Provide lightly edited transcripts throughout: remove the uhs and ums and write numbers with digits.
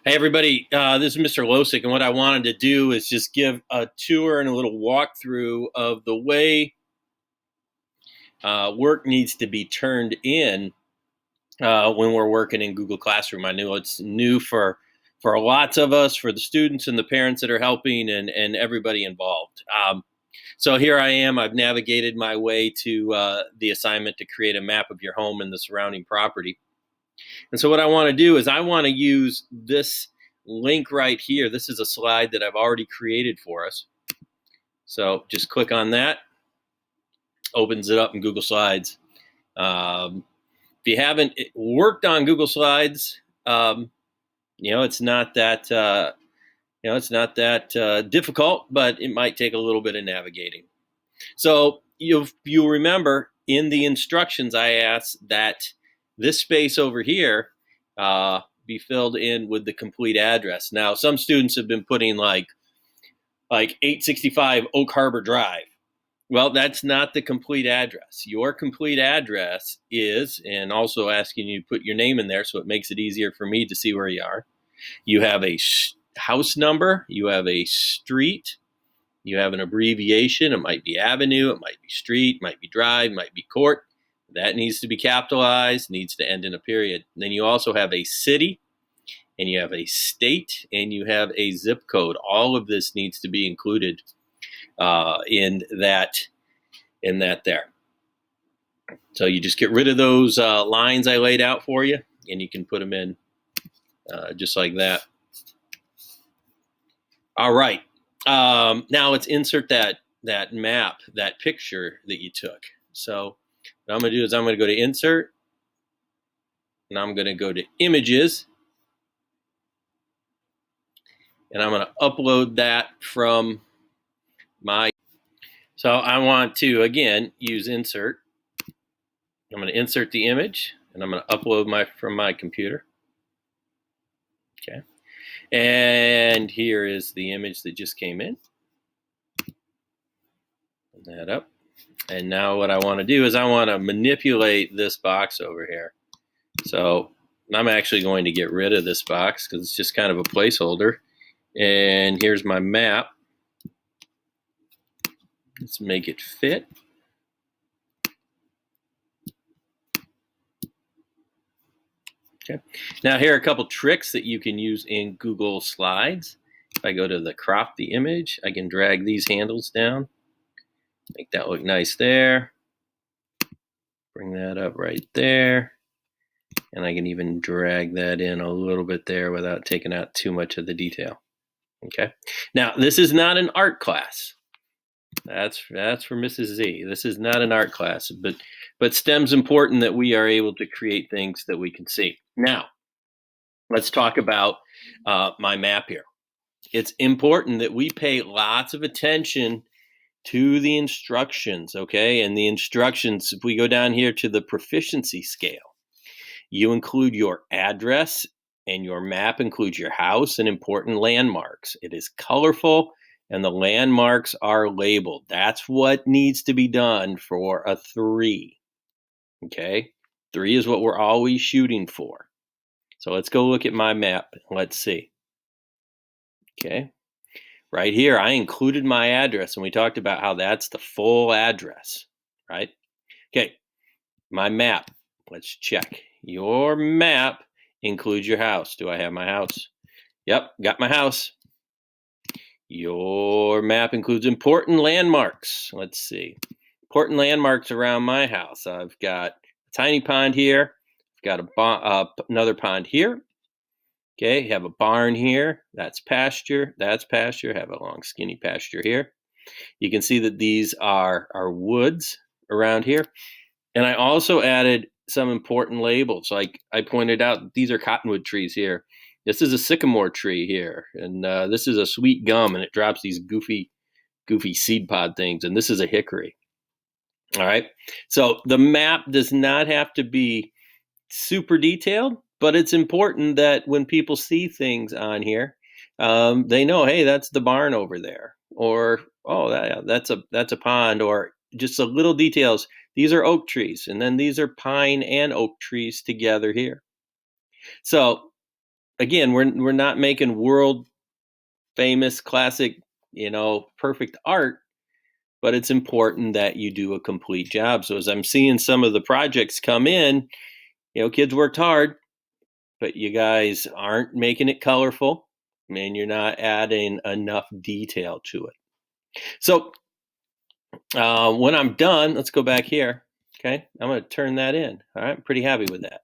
Hey everybody, this is Mr. Losick, and what I wanted to do is just give a tour and a little walkthrough of the way work needs to be turned in when we're working in Google Classroom. I know it's new for lots of us, for the students and the parents that are helping, and everybody involved. So here I am. I've navigated my way to the assignment to create a map of your home and the surrounding property. And so what I want to do is I want to use this link right here. This is a slide that I've already created for us. So just click on that, opens it up in Google Slides. If you haven't worked on Google Slides, it's not that difficult, but it might take a little bit of navigating. So you'll remember in the instructions I asked that this space over here be filled in with the complete address. Now, some students have been putting like 865 Oak Harbor Drive. Well, that's not the complete address. Your complete address is, and also asking you to put your name in there so it makes it easier for me to see where you are. You have a house number, you have a street, you have an abbreviation. It might be avenue, it might be street, it might be drive, it might be court. That needs to be capitalized, needs to end in a period. And then you also have a city, and you have a state, and you have a zip code. All of this needs to be included in that there. So you just get rid of those lines I laid out for you, and you can put them in just like that. All right. Now let's insert that map, that picture that you took. So what I'm going to do is I'm going to go to Insert, and I'm going to go to Images, and I'm going to upload that from my. So I want to, again, use Insert. I'm going to insert the image, and I'm going to upload from my computer. Okay. And here is the image that just came in. Put that up. And now what I want to do is I want to manipulate this box over here. So I'm actually going to get rid of this box because it's just kind of a placeholder. And here's my map. Let's make it fit. Okay. Now here are a couple tricks that you can use in Google Slides. If I go to the crop the image, I can drag these handles down, make that look nice there. Bring that up right there. And I can even drag that in a little bit there without taking out too much of the detail. Okay. Now this is not an art class. That's for Mrs. Z. This is not an art class, but STEM's important that we are able to create things that we can see. Now, let's talk about my map here. It's important that we pay lots of attention to the instructions, okay? And the instructions, if we go down here to the proficiency scale, you include your address, and your map includes your house and important landmarks. It is colorful, and the landmarks are labeled. That's what needs to be done for a 3. Okay? 3 is what we're always shooting for. So let's go look at my map. Let's see. Okay? Right here, I included my address, and we talked about how that's the full address, right? Okay, my map. Let's check. Your map includes your house. Do I have my house? Yep, got my house. Your map includes important landmarks. Let's see. Important landmarks around my house. I've got a tiny pond here. I've got another pond here. Okay, have a barn here. That's pasture. That's pasture. Have a long skinny pasture here. You can see that these are woods around here. And I also added some important labels. Like I pointed out, these are cottonwood trees here. This is a sycamore tree here, and this is a sweet gum, and it drops these goofy seed pod things, and this is a hickory. All right, so the map does not have to be super detailed, but it's important that when people see things on here, they know, hey, that's the barn over there, or oh, that's a pond, or just the little details. These are oak trees, and then these are pine and oak trees together here. So again, we're not making world famous classic, perfect art, but it's important that you do a complete job. So as I'm seeing some of the projects come in, kids worked hard, but you guys aren't making it colorful, and you're not adding enough detail to it. So when I'm done, let's go back here. Okay, I'm going to turn that in. All right, I'm pretty happy with that.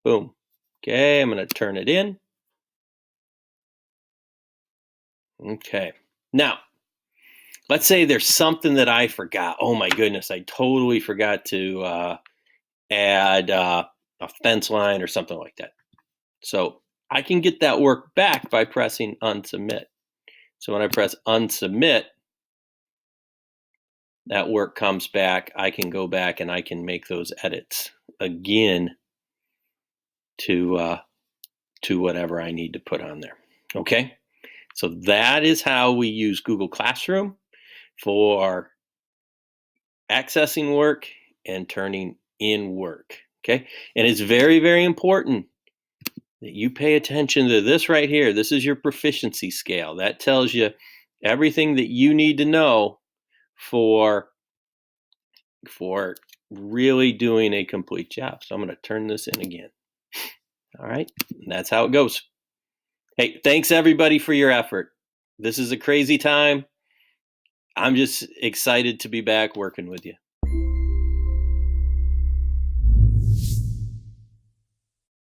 Boom. Okay, I'm going to turn it in. Okay, now let's say there's something that I forgot. Oh my goodness, I totally forgot to add a fence line or something like that. So I can get that work back by pressing unsubmit. So when I press unsubmit, that work comes back. I can go back and I can make those edits again to whatever I need to put on there. Okay, so that is how we use Google Classroom for accessing work and turning in work. Okay, and it's very, very important that you pay attention to this right here. This is your proficiency scale. That tells you everything that you need to know for really doing a complete job. So I'm going to turn this in again. All right, and that's how it goes. Hey, thanks everybody for your effort. This is a crazy time. I'm just excited to be back working with you.